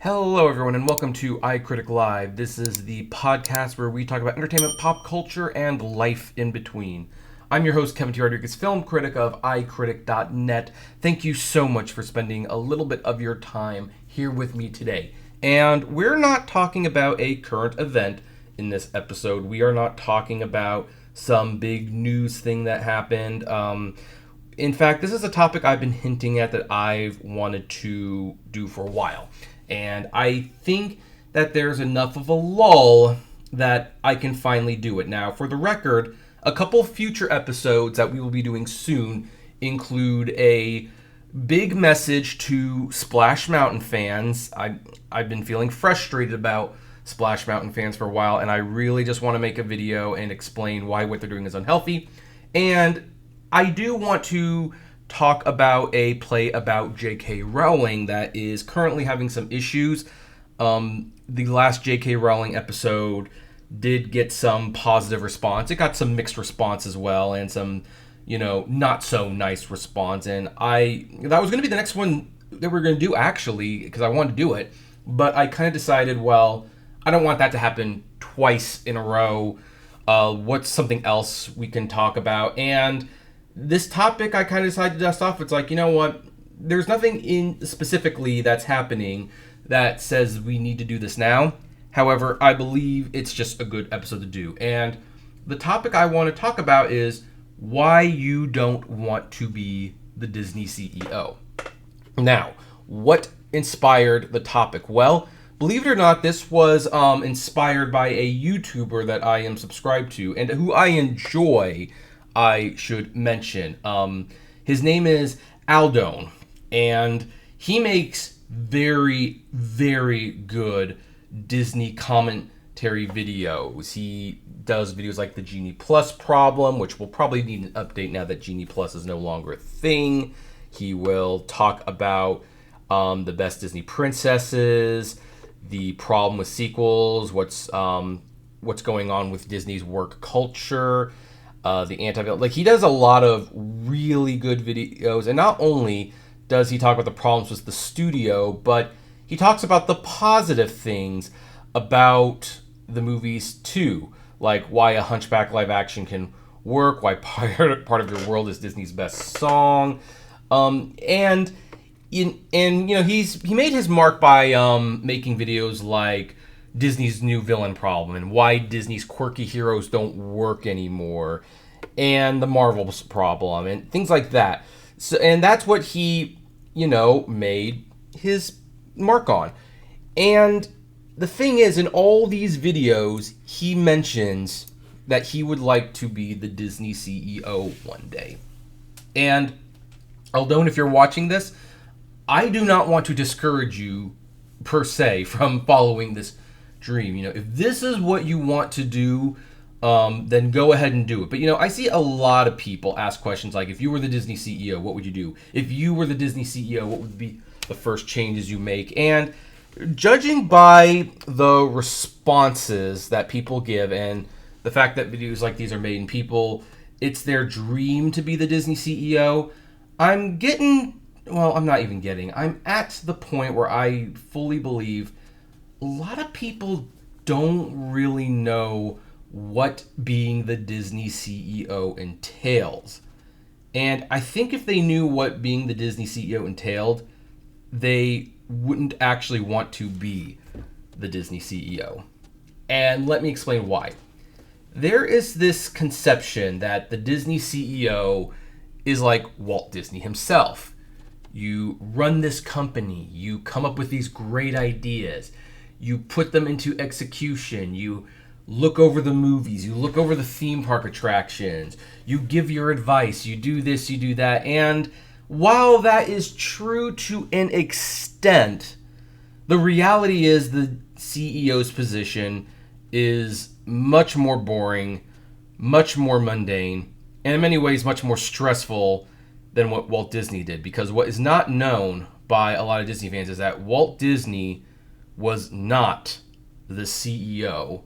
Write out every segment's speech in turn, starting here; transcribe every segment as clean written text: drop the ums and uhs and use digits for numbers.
Hello, everyone, and welcome to iCritic Live. This is the podcast where we talk about entertainment, pop culture, and life in between. I'm your host, Kevin T. Rodriguez, film critic of iCritic.net. Thank you so much for spending a little bit of your time here with me today. And we're not talking about a current event in this episode. We are not talking about some big news thing that happened. In fact, this is a topic I've been hinting at that I've wanted to do for a while. And I think that there's enough of a lull that I can finally do it. Now, for the record, a couple future episodes that we will be doing soon include a big message to Splash Mountain fans. I've been feeling frustrated about Splash Mountain fans for a while, and I really just want to make a video and explain why what they're doing is unhealthy. And I do want to talk about a play about J.K. Rowling that is currently having some issues. The last J.K. Rowling episode did get some positive response. It got some mixed response as well, and some, not so nice response. And that was going to be the next one that we're going to do, actually, because I wanted to do it. But I kind of decided, well, I don't want that to happen twice in a row. What's something else we can talk about? And this topic, I kind of decided to dust off. It's like, you know what? There's nothing in specifically that's happening that says we need to do this now. However, I believe it's just a good episode to do. And the topic I want to talk about is why you don't want to be the Disney CEO. Now, what inspired the topic? Well, believe it or not, this was inspired by a YouTuber that I am subscribed to and who I enjoy, I should mention. His name is Aldone, and he makes very, very good Disney commentary videos. He does videos like the Genie Plus problem, which will probably need an update now that Genie Plus is no longer a thing. He will talk about the best Disney princesses, the problem with sequels, what's going on with Disney's work culture, the he does a lot of really good videos. And not only does he talk about the problems with the studio, but he talks about the positive things about the movies too, like why a Hunchback live action can work, why part of your world is Disney's best song, and he made his mark by making videos like Disney's new villain problem and why Disney's quirky heroes don't work anymore, and the Marvel's problem and things like that. So, and that's what he, made his mark on. And the thing is, in all these videos, he mentions that he would like to be the Disney CEO one day. And although if you're watching this, I do not want to discourage you per se from following this dream. If this is what you want to do, then go ahead and do it. But I see a lot of people ask questions like, if you were the Disney CEO, what would you do? If you were the Disney CEO, what would be the first changes you make? And judging by the responses that people give and the fact that videos like these are made and people, it's their dream to be the Disney CEO, I'm at the point where I fully believe a lot of people don't really know what being the Disney CEO entails. And I think if they knew what being the Disney CEO entailed, they wouldn't actually want to be the Disney CEO. And let me explain why. There is this conception that the Disney CEO is like Walt Disney himself. You run this company, you come up with these great ideas, you put them into execution, you look over the movies, you look over the theme park attractions, you give your advice, you do this, you do that. And while that is true to an extent, the reality is the CEO's position is much more boring, much more mundane, and in many ways much more stressful than what Walt Disney did. Because what is not known by a lot of Disney fans is that Walt Disney was not the CEO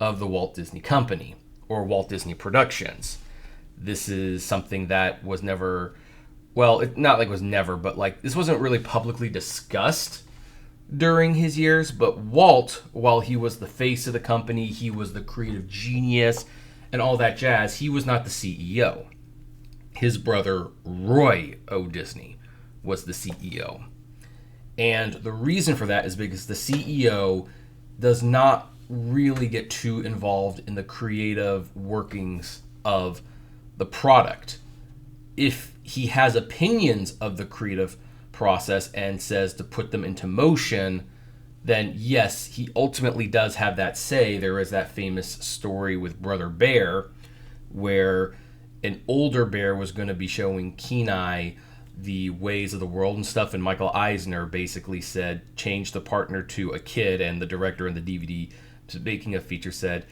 of the Walt Disney Company or Walt Disney Productions. This is something that was never, well, not like was never, but like this wasn't really publicly discussed during his years, but Walt, while he was the face of the company, he was the creative genius and all that jazz, he was not the CEO. His brother, Roy O. Disney, was the CEO. And the reason for that is because the CEO does not really get too involved in the creative workings of the product. If he has opinions of the creative process and says to put them into motion, then yes, he ultimately does have that say. There is that famous story with Brother Bear where an older bear was going to be showing Kenai the ways of the world and stuff, and Michael Eisner basically said, change the partner to a kid, and the director in the DVD making a feature said,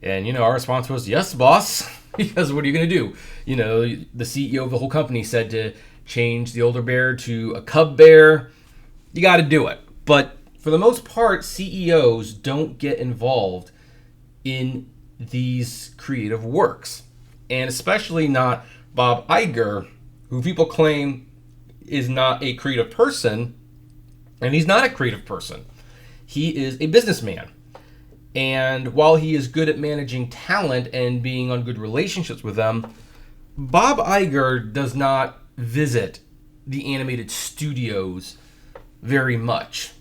and our response was, yes, boss, because what are you going to do? The CEO of the whole company said to change the older bear to a cub bear. You got to do it. But for the most part, CEOs don't get involved in these creative works. And especially not Bob Iger, who people claim is not a creative person. And he's not a creative person. He is a businessman. And while he is good at managing talent and being on good relationships with them, Bob Iger does not visit the animated studios very much.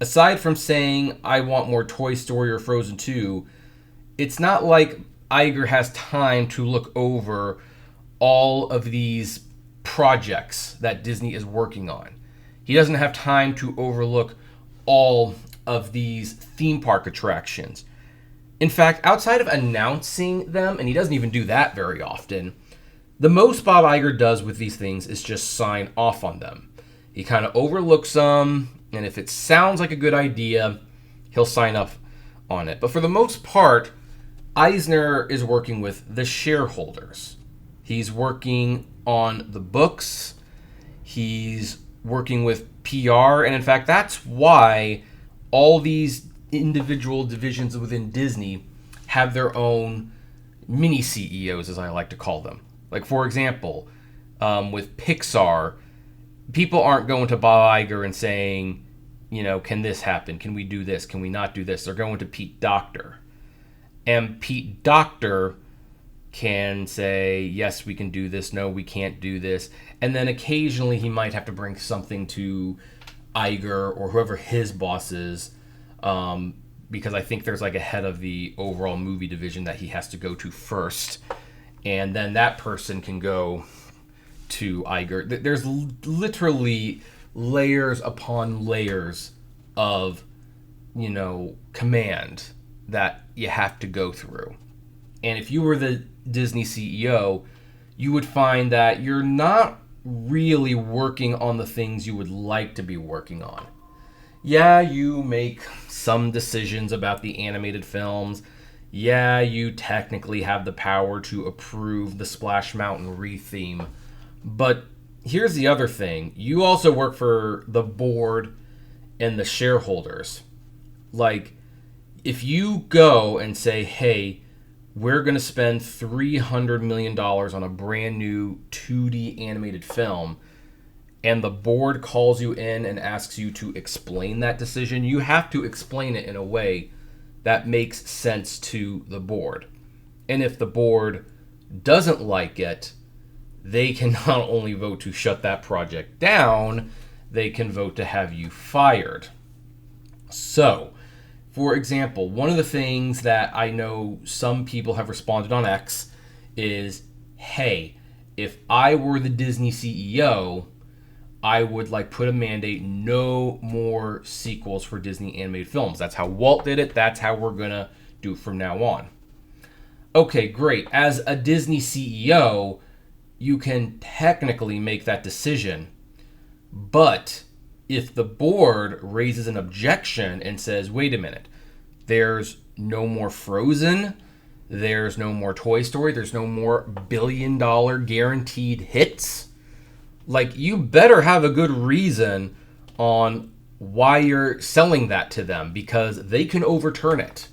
Aside from saying, I want more Toy Story or Frozen 2, it's not like Iger has time to look over all of these projects that Disney is working on. He doesn't have time to overlook all of these theme park attractions. In fact, outside of announcing them, and he doesn't even do that very often, the most Bob Iger does with these things is just sign off on them. He kind of overlooks them, and if it sounds like a good idea, he'll sign up on it. But for the most part, Eisner is working with the shareholders. He's working on the books. He's working with PR. And in fact, that's why all these individual divisions within Disney have their own mini CEOs, as I like to call them. Like, for example, with Pixar, people aren't going to Bob Iger and saying, can this happen? Can we do this? Can we not do this? They're going to Pete Docter. And Pete Docter can say, yes, we can do this. No, we can't do this. And then occasionally he might have to bring something to Iger or whoever his boss is, because I think there's like a head of the overall movie division that he has to go to first. And then that person can go to Iger. There's literally layers upon layers of, command that you have to go through. And if you were the Disney CEO, you would find that you're not really working on the things you would like to be working on. Yeah, you make some decisions about the animated films. Yeah, you technically have the power to approve the Splash Mountain re-theme. But here's the other thing. You also work for the board and the shareholders. Like, if you go and say, hey, we're going to spend $300 million on a brand new 2D animated film, and the board calls you in and asks you to explain that decision, you have to explain it in a way that makes sense to the board. And if the board doesn't like it, they can not only vote to shut that project down, they can vote to have you fired. So, for example, one of the things that I know some people have responded on X is, hey, if I were the Disney CEO, I would put a mandate, no more sequels for Disney animated films. That's how Walt did it. That's how we're going to do it from now on. Okay, great. As a Disney CEO, you can technically make that decision. But if the board raises an objection and says, wait a minute, there's no more Frozen, there's no more Toy Story, there's no more billion-dollar guaranteed hits, you better have a good reason on why you're selling that to them, because they can overturn it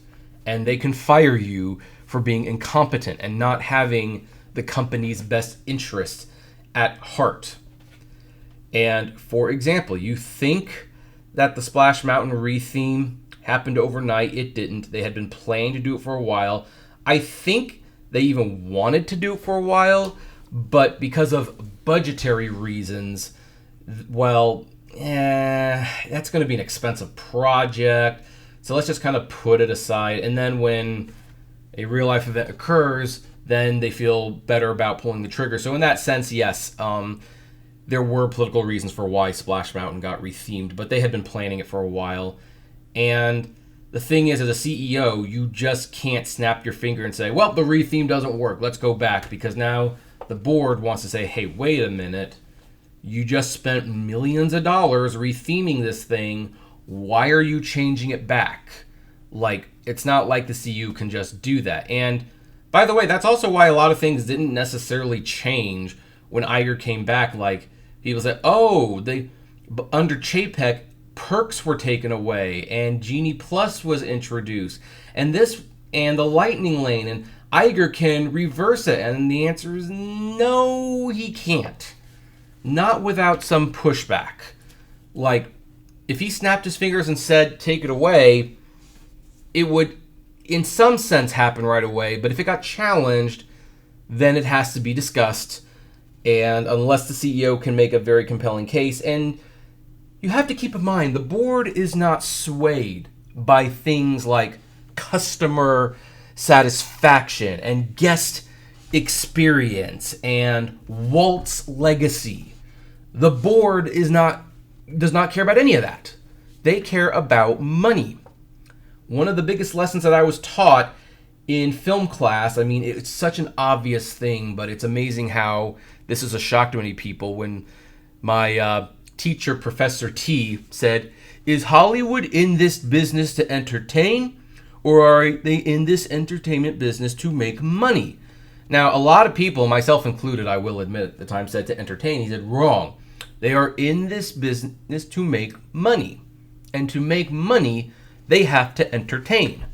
and they can fire you for being incompetent and not having the company's best interests at heart. And for example, you think that the Splash Mountain retheme happened overnight. It didn't. They had been planning to do it for a while. I think they even wanted to do it for a while, but because of budgetary reasons, well, that's going to be an expensive project. So let's just kind of put it aside. And then when a real life event occurs, then they feel better about pulling the trigger. So in that sense, yes, there were political reasons for why Splash Mountain got rethemed, but they had been planning it for a while. And the thing is, as a CEO, you just can't snap your finger and say, well, the retheme doesn't work, let's go back, because now the board wants to say, hey, wait a minute, you just spent millions of dollars retheming this thing, why are you changing it back? Like, it's not like the CEO can just do that. And by the way, that's also why a lot of things didn't necessarily change when Iger came back. Like, people said, oh, under Chapek, perks were taken away and Genie Plus was introduced. And the Lightning Lane, and Iger can reverse it. And the answer is no, he can't. Not without some pushback. Like, if he snapped his fingers and said, take it away, it would, in some sense, happen right away. But if it got challenged, then it has to be discussed. And unless the CEO can make a very compelling case, and you have to keep in mind, the board is not swayed by things like customer satisfaction and guest experience and Walt's legacy. The board does not care about any of that. They care about money. One of the biggest lessons that I was taught in film class, I mean, it's such an obvious thing, but it's amazing how this is a shock to many people. When my teacher, Professor T, said, is Hollywood in this business to entertain, or are they in this entertainment business to make money? Now, a lot of people, myself included, I will admit at the time, said to entertain. He said, wrong. They are in this business to make money. And to make money, they have to entertain.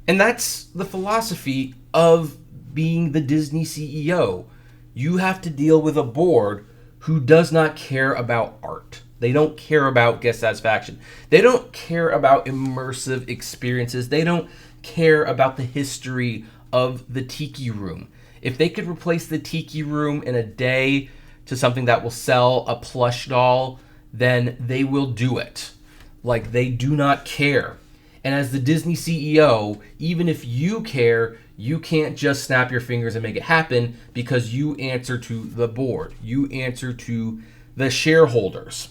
And that's the philosophy of being the Disney CEO. You have to deal with a board who does not care about art. They don't care about guest satisfaction. They don't care about immersive experiences. They don't care about the history of the Tiki Room. If they could replace the Tiki Room in a day to something that will sell a plush doll, then they will do it. Like, they do not care. And as the Disney CEO, even if you care, you can't just snap your fingers and make it happen, because you answer to the board. You answer to the shareholders.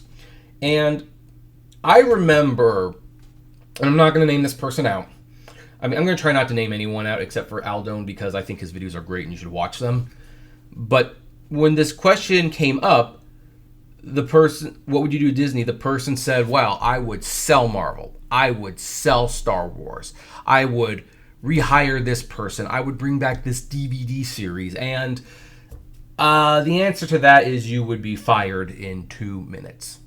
And I remember, and I'm not going to name this person out. I mean, I'm going to try not to name anyone out except for Aldone, because I think his videos are great and you should watch them. But when this question came up, the person, what would you do at Disney? The person said, well, I would sell Marvel. I would sell Star Wars. I would rehire this person. I would bring back this DVD series. And the answer to that is you would be fired in 2 minutes.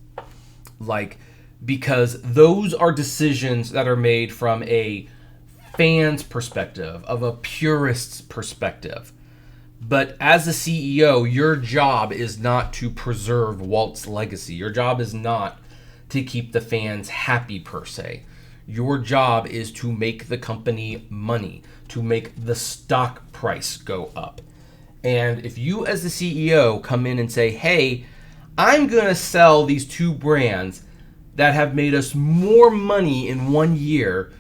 Like, because those are decisions that are made from a fan's perspective, of a purist's perspective. But as a CEO, your job is not to preserve Walt's legacy. Your job is not to keep the fans happy, per se. Your job is to make the company money, to make the stock price go up. And if you as the CEO come in and say, hey, I'm going to sell these 2 brands that have made us more money in 1 year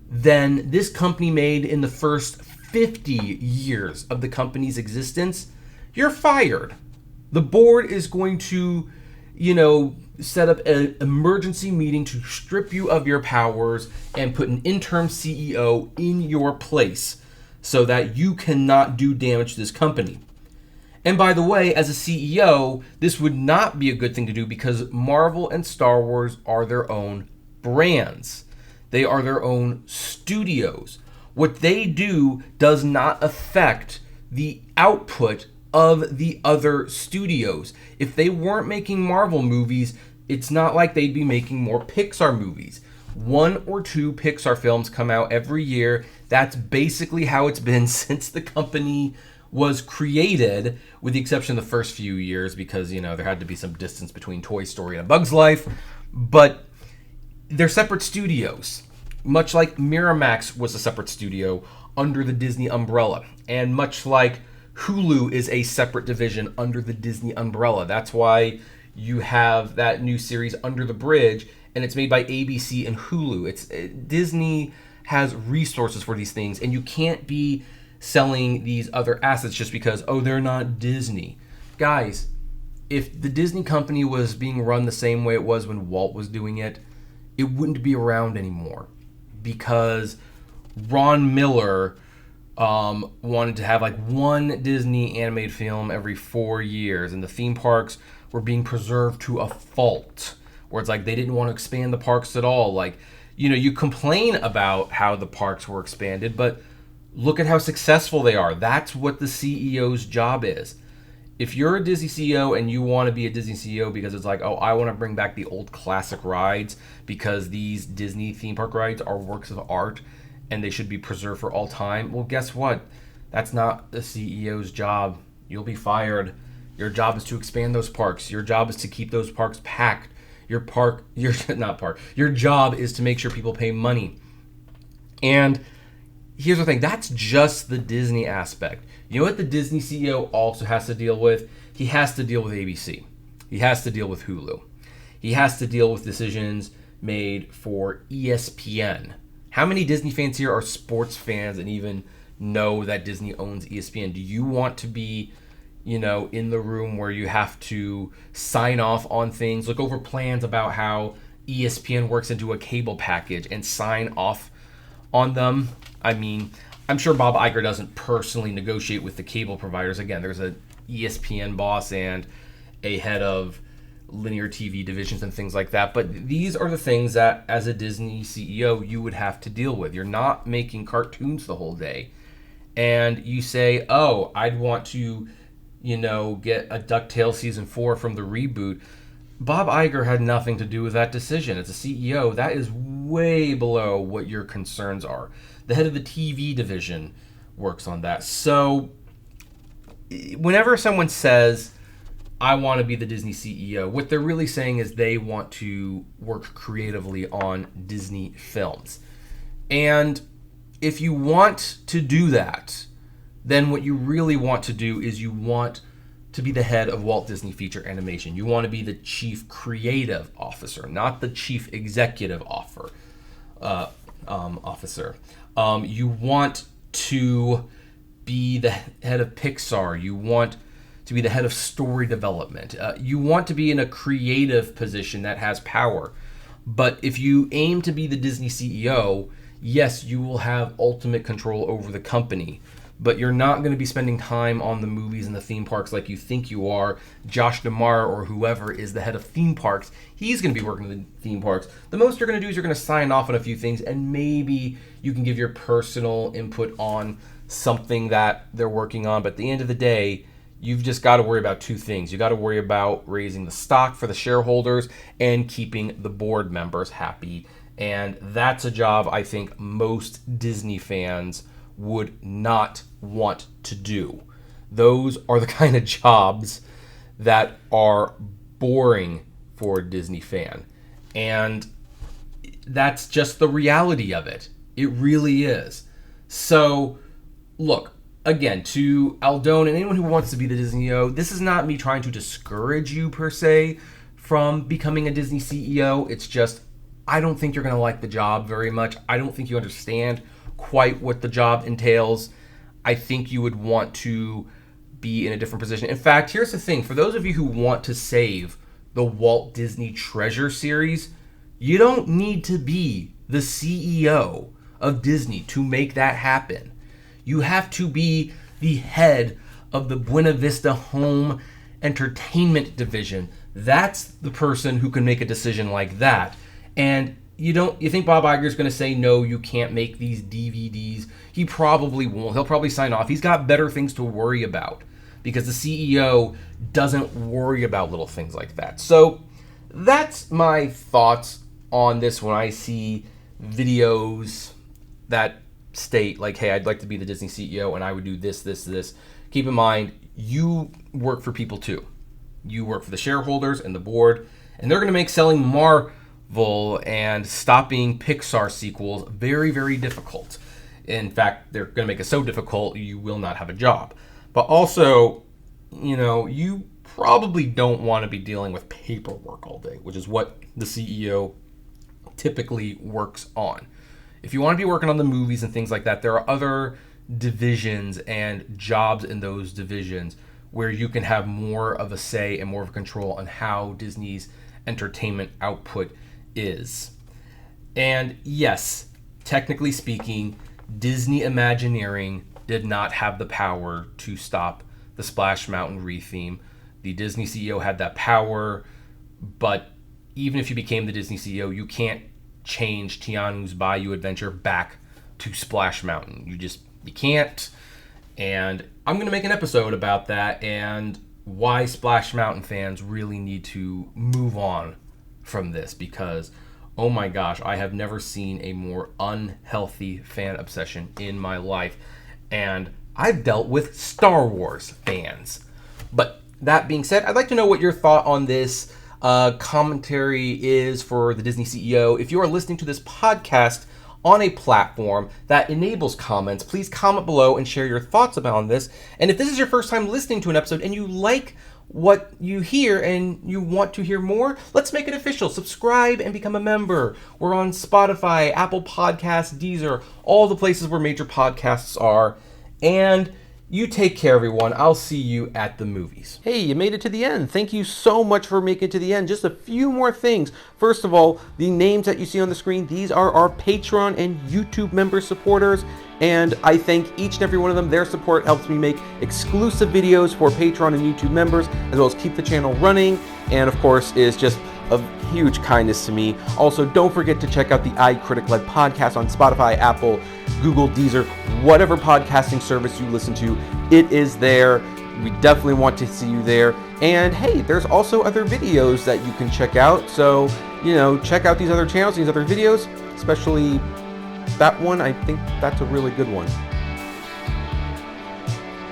than this company made in the first 50 years of the company's existence, you're fired. The board is going to, set up an emergency meeting to strip you of your powers and put an interim CEO in your place so that you cannot do damage to this company. And by the way, as a CEO, this would not be a good thing to do, because Marvel and Star Wars are their own brands. They are their own studios. What they do does not affect the output of the other studios. If they weren't making Marvel movies, it's not like they'd be making more Pixar movies. 1 or 2 Pixar films come out every year. That's basically how it's been since the company was created, with the exception of the first few years, because, there had to be some distance between Toy Story and A Bug's Life. But they're separate studios, much like Miramax was a separate studio under the Disney umbrella, and much like Hulu is a separate division under the Disney umbrella. That's why you have that new series Under the Bridge, and it's made by ABC and Hulu. Disney has resources for these things, and you can't be selling these other assets just because, oh, they're not Disney. Guys, if the Disney company was being run the same way it was when Walt was doing it, it wouldn't be around anymore, because Ron Miller wanted to have like one Disney animated film every 4 years, and the theme parks were being preserved to a fault, where it's like they didn't want to expand the parks at all. Like, you complain about how the parks were expanded, but look at how successful they are. That's what the CEO's job is. If you're a Disney CEO and you want to be a Disney CEO because it's like, oh, I want to bring back the old classic rides because these Disney theme park rides are works of art and they should be preserved for all time, well, guess what? That's not the CEO's job. You'll be fired. Your job is to expand those parks. Your job is to keep those parks packed. Your job is to make sure people pay money. And here's the thing, that's just the Disney aspect. You know what the Disney CEO also has to deal with? He has to deal with ABC. He has to deal with Hulu. He has to deal with decisions made for ESPN. How many Disney fans here are sports fans and even know that Disney owns ESPN? Do you want to be, in the room where you have to sign off on things, look over plans about how ESPN works into a cable package and sign off on them? I mean, I'm sure Bob Iger doesn't personally negotiate with the cable providers. Again, there's a ESPN boss and a head of linear TV divisions and things like that. But these are the things that, as a Disney CEO, you would have to deal with. You're not making cartoons the whole day. And you say, oh, I'd want to, get a DuckTales season 4 from the reboot. Bob Iger had nothing to do with that decision. As a CEO, that is way below what your concerns are. The head of the TV division works on that. So whenever someone says, I want to be the Disney CEO, what they're really saying is they want to work creatively on Disney films. And if you want to do that, then what you really want to do is you want to be the head of Walt Disney Feature Animation. You want to be the chief creative officer, not the chief executive officer. You want to be the head of Pixar. You want to be the head of story development. You want to be in a creative position that has power. But if you aim to be the Disney CEO, yes, you will have ultimate control over the company. But you're not going to be spending time on the movies and the theme parks like you think you are. Josh DeMar or whoever is the head of theme parks, he's going to be working in the theme parks. The most you're going to do is you're going to sign off on a few things, and maybe you can give your personal input on something that they're working on. But at the end of the day, you've just got to worry about two things. You got to worry about raising the stock for the shareholders and keeping the board members happy. And that's a job I think most Disney fans would not want to do. Those are the kind of jobs that are boring for a Disney fan. And that's just the reality of it. It really is. So, look, again, to Aldone and anyone who wants to be the Disney CEO, this is not me trying to discourage you per se from becoming a Disney CEO. It's just, I don't think you're going to like the job very much. I don't think you understand quite what the job entails. I think you would want to be in a different position. In fact, here's the thing. For those of you who want to save the Walt Disney Treasure series, you don't need to be the CEO of Disney to make that happen. You have to be the head of the Buena Vista Home Entertainment Division. That's the person who can make a decision like that. And you think Bob Iger's going to say, no, you can't make these DVDs? He probably won't. He'll probably sign off. He's got better things to worry about because the CEO doesn't worry about little things like that. So that's my thoughts on this when I see videos that state like, hey, I'd like to be the Disney CEO and I would do this, this, this. Keep in mind, you work for people too. You work for the shareholders and the board, and they're going to make selling more and stopping Pixar sequels very, very difficult. In fact, they're going to make it so difficult you will not have a job. But also, you probably don't want to be dealing with paperwork all day, which is what the CEO typically works on. If you want to be working on the movies and things like that, there are other divisions and jobs in those divisions where you can have more of a say and more of a control on how Disney's entertainment output is. And yes, technically speaking, Disney Imagineering did not have the power to stop the Splash Mountain retheme. The Disney CEO had that power, but even if you became the Disney CEO, you can't change Tianu's Bayou Adventure back to Splash Mountain. You can't. And I'm going to make an episode about that and why Splash Mountain fans really need to move on from this, because oh my gosh, I have never seen a more unhealthy fan obsession in my life. And I've dealt with Star Wars fans. But that being said, I'd like to know what your thought on this commentary is for the Disney CEO. If you are listening to this podcast on a platform that enables comments, please comment below and share your thoughts about this. And if this is your first time listening to an episode and you like what you hear and you want to hear more, let's make it official. Subscribe and become a member. We're on Spotify, Apple Podcasts, Deezer, all the places where major podcasts are. And you take care, everyone. I'll see you at the movies. Hey, you made it to the end. Thank you so much for making it to the end. Just a few more things. First of all, the names that you see on the screen, these are our Patreon and YouTube member supporters. And I thank each and every one of them. Their support helps me make exclusive videos for Patreon and YouTube members, as well as keep the channel running. And of course, is just of huge kindness to me. Also, don't forget to check out the iCritic-led podcast on Spotify, Apple, Google, Deezer, whatever podcasting service you listen to, it is there. We definitely want to see you there. And hey, there's also other videos that you can check out. So, check out these other channels, these other videos, especially that one. I think that's a really good one.